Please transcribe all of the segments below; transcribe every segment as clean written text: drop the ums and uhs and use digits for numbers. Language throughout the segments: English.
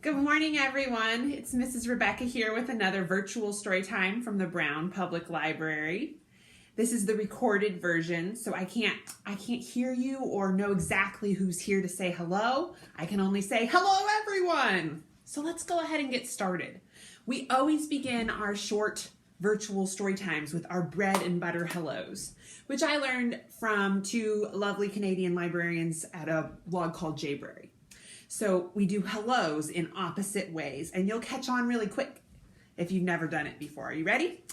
Good morning, everyone. It's Mrs. Rebecca here with another virtual story time from the Brown Public Library. This is the recorded version, so I can't hear you or know exactly who's here to say hello. I can only say hello, everyone. So let's go ahead and get started. We always begin our short virtual story times with our bread and butter hellos, which I learned from two lovely Canadian librarians at a blog called Jayberry. So we do hellos in opposite ways, and you'll catch on really quick if you've never done it before. Are you ready?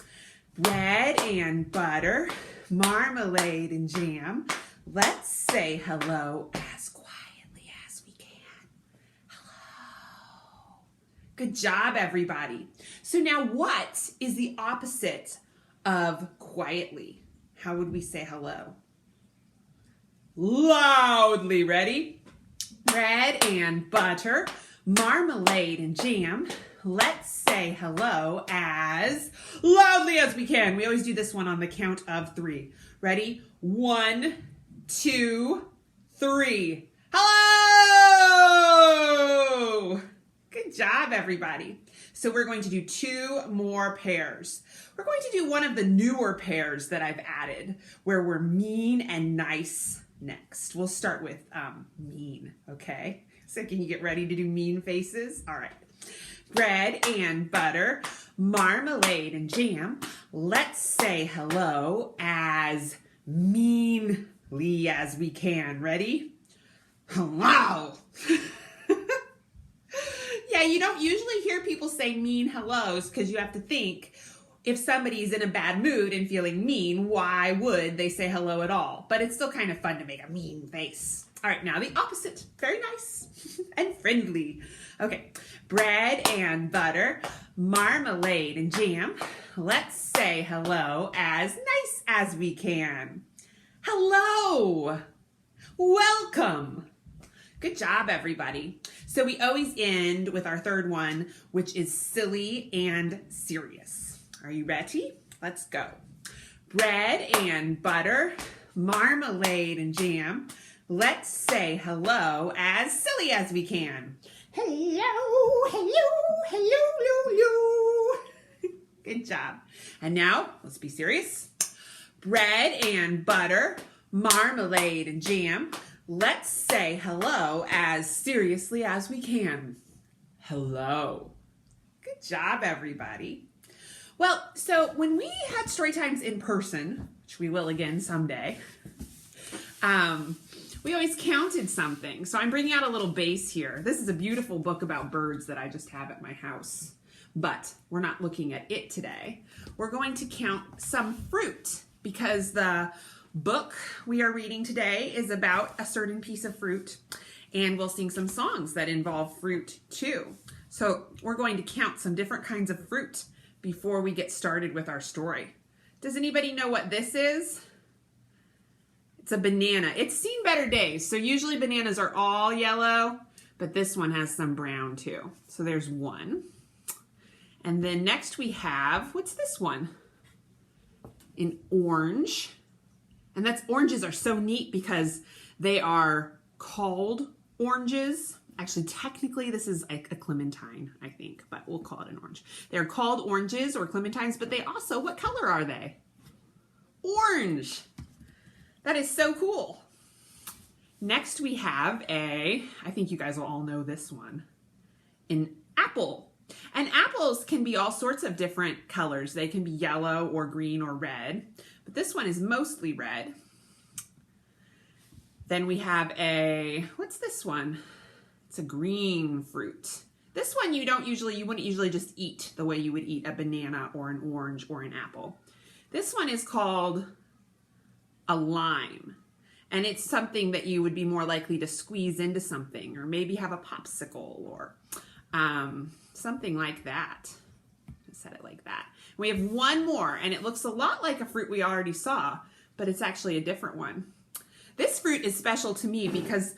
Bread and butter, marmalade and jam. Let's say hello as quietly as we can. Hello. Good job, everybody. So now what is the opposite of quietly? How would we say hello? Loudly. Ready? Bread and butter, marmalade and jam. Let's say hello as loudly as we can. We always do this one on the count of 3. Ready? 1, 2, 3. Hello! Good job, everybody. So we're going to do 2 more pairs. We're going to do one of the newer pairs that I've added, where we're mean and nice next. We'll start with mean, okay? So can you get ready to do mean faces? All right. Bread and butter, marmalade and jam. Let's say hello as meanly as we can. Ready? Hello. Yeah, you don't usually hear people say mean hellos because you have to think, if somebody's in a bad mood and feeling mean, why would they say hello at all? But it's still kind of fun to make a mean face. All right, now the opposite. Very nice and friendly. Okay, bread and butter, marmalade and jam. Let's say hello as nice as we can. Hello. Welcome. Good job, everybody. So we always end with our third one, which is silly and serious. Are you ready? Let's go. Bread and butter, marmalade and jam. Let's say hello as silly as we can. Hello, hello, hello, hello. Good job. And now, let's be serious. Bread and butter, marmalade and jam. Let's say hello as seriously as we can. Hello. Good job, everybody. Well, so when we had story times in person, which we will again someday, we always counted something. So I'm bringing out a little base here. This is a beautiful book about birds that I just have at my house, but we're not looking at it today. We're going to count some fruit because the book we are reading today is about a certain piece of fruit, and we'll sing some songs that involve fruit too. So we're going to count some different kinds of fruit before we get started with our story. Does anybody know what this is? It's a banana. It's seen better days. So usually bananas are all yellow, but this one has some brown too. So there's one. And then next we have, what's this one? An orange. And oranges are so neat because they are called oranges. Actually, technically, this is like a clementine, I think, but we'll call it an orange. They're called oranges or clementines, but they also, what color are they? Orange. That is so cool. Next, we have I think you guys will all know this one, an apple. And apples can be all sorts of different colors. They can be yellow or green or red, but this one is mostly red. Then we have what's this one? It's a green fruit. This one you wouldn't usually just eat the way you would eat a banana or an orange or an apple. This one is called a lime. And it's something that you would be more likely to squeeze into something or maybe have a popsicle or something like that. I said it like that. We have one more, and it looks a lot like a fruit we already saw, but it's actually a different one. This fruit is special to me because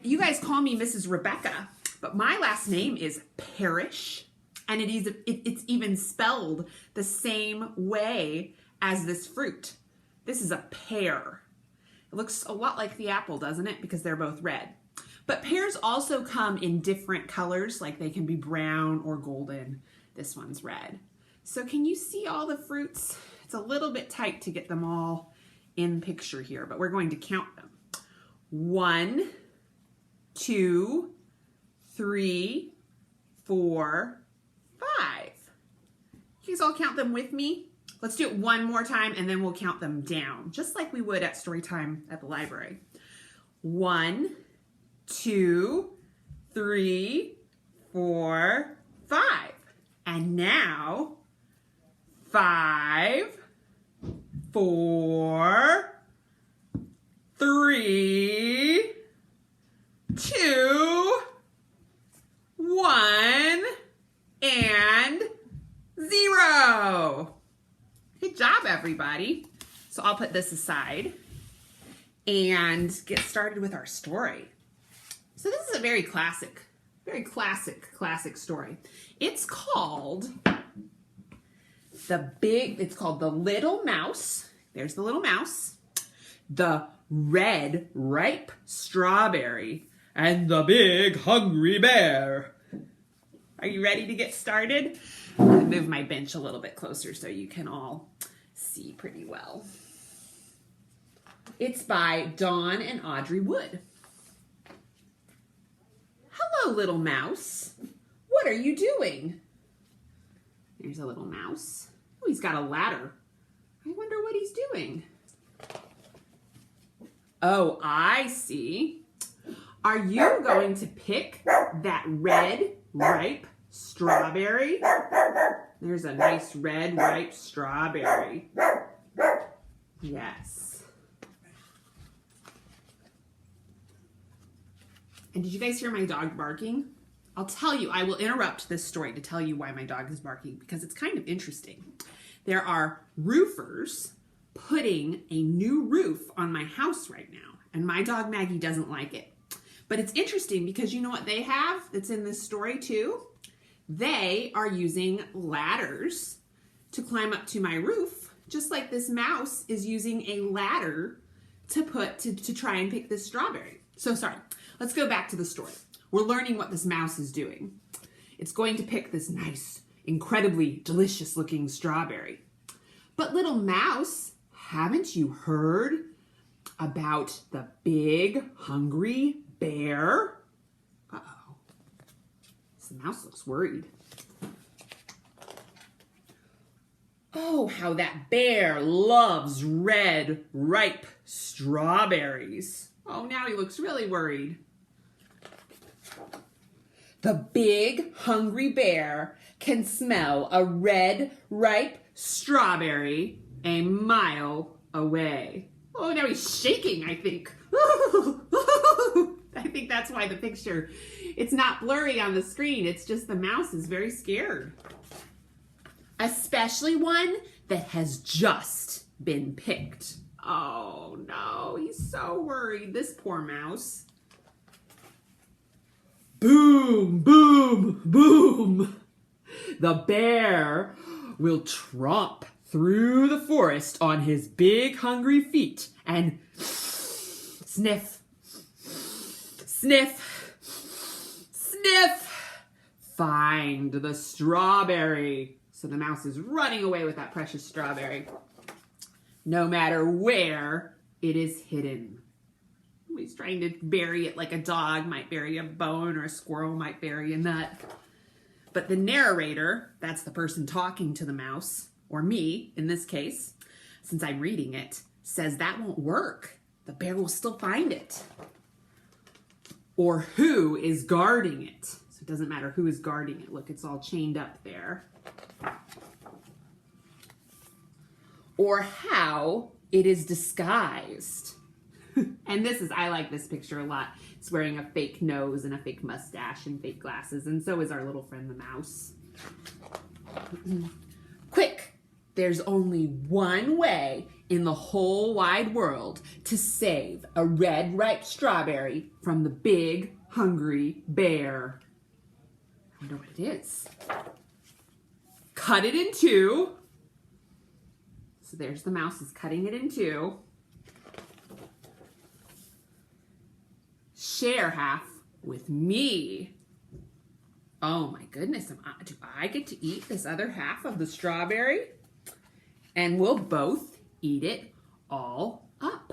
you guys call me Mrs. Rebecca, but my last name is Parrish, and it's even spelled the same way as this fruit. This is a pear. It looks a lot like the apple, doesn't it? Because they're both red. But pears also come in different colors, like they can be brown or golden. This one's red. So can you see all the fruits? It's a little bit tight to get them all in picture here, but we're going to count them. 1, 2, 3, 4, 5. You guys all count them with me? Let's do it one more time and then we'll count them down, just like we would at Storytime at the library. 1, 2, 3, 4, 5. And now 5, 4, 3, 2, 1, and 0. Good job, everybody. So I'll put this aside and get started with our story. So this is a very classic story. It's called The Little Mouse. There's the little mouse. The Red Ripe Strawberry and the Big Hungry Bear. Are you ready to get started? I'm going to move my bench a little bit closer so you can all see pretty well. It's by Dawn and Audrey Wood. Hello, little mouse. What are you doing? There's a little mouse. Oh, he's got a ladder. I wonder what he's doing. Oh, I see. Are you going to pick that red, ripe strawberry? There's a nice red, ripe strawberry. Yes. And did you guys hear my dog barking? I'll tell you, I will interrupt this story to tell you why my dog is barking because it's kind of interesting. There are roofers putting a new roof on my house right now, and my dog Maggie doesn't like it. But it's interesting because you know what they have that's in this story too? They are using ladders to climb up to my roof, just like this mouse is using a ladder to try and pick this strawberry. So sorry, let's go back to the story. We're learning what this mouse is doing. It's going to pick this nice, incredibly delicious looking strawberry. But little mouse, haven't you heard about the big hungry bear? Uh-oh. The mouse looks worried. Oh, how that bear loves red, ripe strawberries. Oh, now he looks really worried. The big hungry bear can smell a red, ripe strawberry a mile away. Oh, now he's shaking, I think. I think that's why the picture, it's not blurry on the screen. It's just the mouse is very scared. Especially one that has just been picked. Oh no, he's so worried, this poor mouse. Boom, boom, boom. The bear will tromp through the forest on his big hungry feet and sniff, sniff, sniff, find the strawberry. So the mouse is running away with that precious strawberry, no matter where it is hidden. He's trying to bury it like a dog might bury a bone or a squirrel might bury a nut. But the narrator, that's the person talking to the mouse, or me in this case, since I'm reading it, says that won't work. The bear will still find it. Or who is guarding it. So it doesn't matter who is guarding it. Look, it's all chained up there. Or how it is disguised. And I like this picture a lot. It's wearing a fake nose and a fake mustache and fake glasses, and so is our little friend the mouse. Quick! There's only one way in the whole wide world to save a red ripe strawberry from the big hungry bear. I wonder what it is. Cut it in two. So there's the mouse is cutting it in two. Share half with me. Oh my goodness, do I get to eat this other half of the strawberry? And we'll both eat it all up.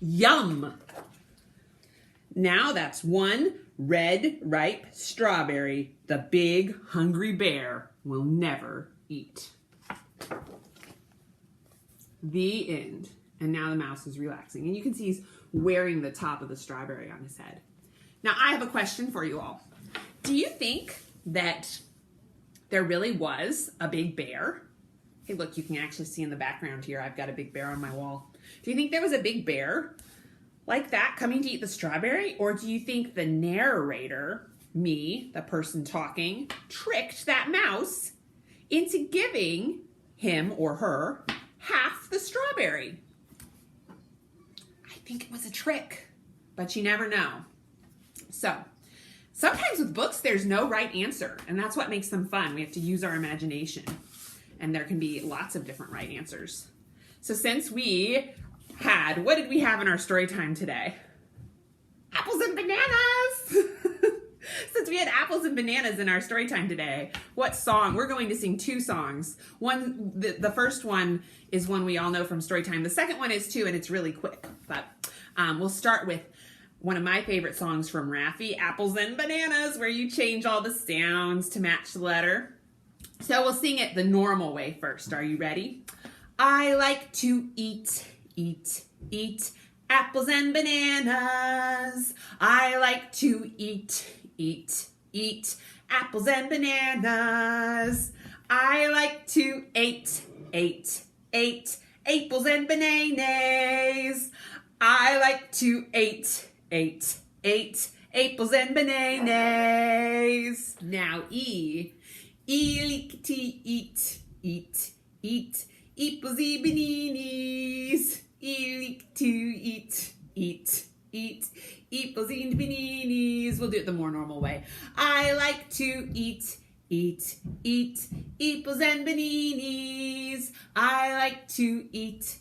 Yum! Now that's one red, ripe strawberry the big, hungry bear will never eat. The end. And now the mouse is relaxing. And you can see he's wearing the top of the strawberry on his head. Now, I have a question for you all. Do you think that there really was a big bear? Hey, look, you can actually see in the background here, I've got a big bear on my wall. Do you think there was a big bear like that coming to eat the strawberry? Or do you think the narrator, me, the person talking, tricked that mouse into giving him or her half the strawberry? I think it was a trick, but you never know. So, sometimes with books, there's no right answer, and that's what makes them fun. We have to use our imagination, and there can be lots of different right answers. So since we had, what did we have in our story time today? Apples and bananas! Since we had apples and bananas in our story time today, what song? We're going to sing two songs. One, the first one is one we all know from story time. The second one is too, and it's really quick. But we'll start with one of my favorite songs from Raffi, Apples and Bananas, where you change all the sounds to match the letter. So we'll sing it the normal way first. Are you ready? I like to eat apples and bananas. I like to eat apples and bananas. I like to eat apples and bananas. I like to eat apples and bananas. Now like to eat apples and bananas. Like to eat apples and bananas. We'll do it the more normal way. I like to eat apples and bananas. I like to eat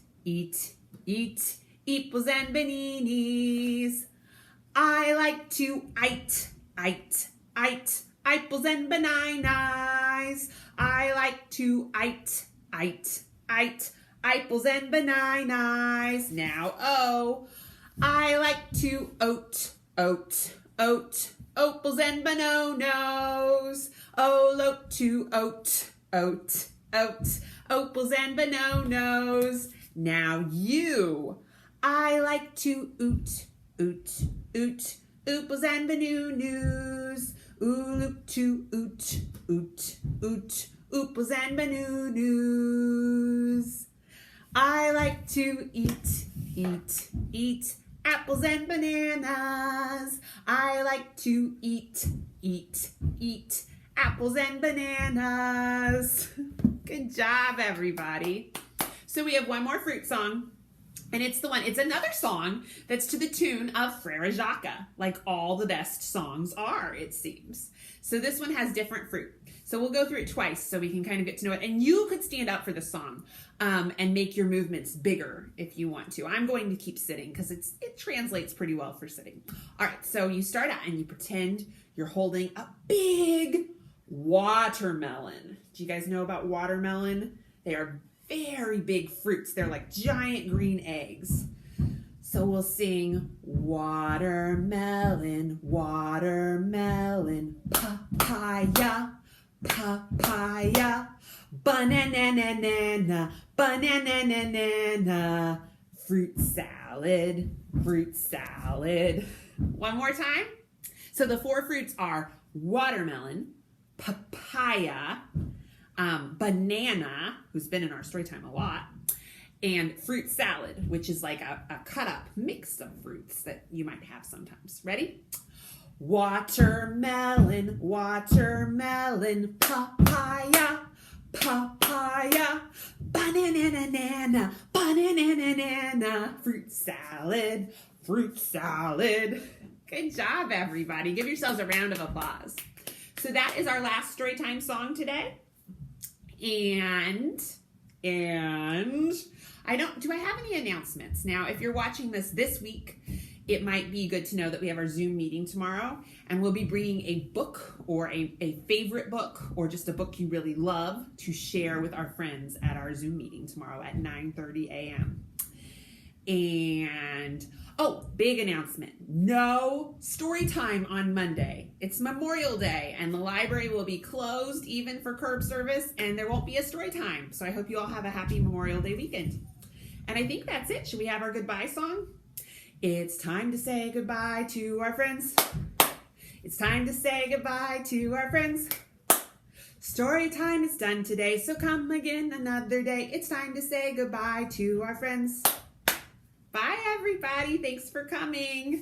apples and bananas. I like to eat apples and bananas. I like to eat apples and bananas. Now, I like to apples and bananas. Like to apples and bananas. Now I like to apples and bananas. Look to apples and bananas. I like to eat apples and bananas. I like to eat apples and bananas. Good job, everybody. So we have one more fruit song, and it's another song that's to the tune of Frere Jacques, like all the best songs are, it seems. So this one has different fruit. So we'll go through it twice so we can kind of get to know it. And you could stand up for the song and make your movements bigger if you want to. I'm going to keep sitting because it translates pretty well for sitting. All right, so you start out and you pretend you're holding a big watermelon. Do you guys know about watermelon? They are very big fruits. They're like giant green eggs. So we'll sing watermelon, watermelon, papaya, papaya, banana, banana, fruit salad, fruit salad. One more time. So the four fruits are watermelon, papaya, banana, who's been in our story time a lot, and fruit salad, which is like a cut up mix of fruits that you might have sometimes. Ready? Watermelon, watermelon, papaya, papaya, banana, banana, fruit salad, fruit salad. Good job, everybody. Give yourselves a round of applause. So that is our last Storytime song today. And do I have any announcements? Now, if you're watching this week, it might be good to know that we have our Zoom meeting tomorrow, and we'll be bringing a book or a favorite book or just a book you really love to share with our friends at our Zoom meeting tomorrow at 9:30 a.m. And, big announcement. No story time on Monday. It's Memorial Day, and the library will be closed even for curb service, and there won't be a story time. So I hope you all have a happy Memorial Day weekend. And I think that's it. Should we have our goodbye song? It's time to say goodbye to our friends. It's time to say goodbye to our friends. Story time is done today, so come again another day. It's time to say goodbye to our friends. Bye, everybody. Thanks for coming.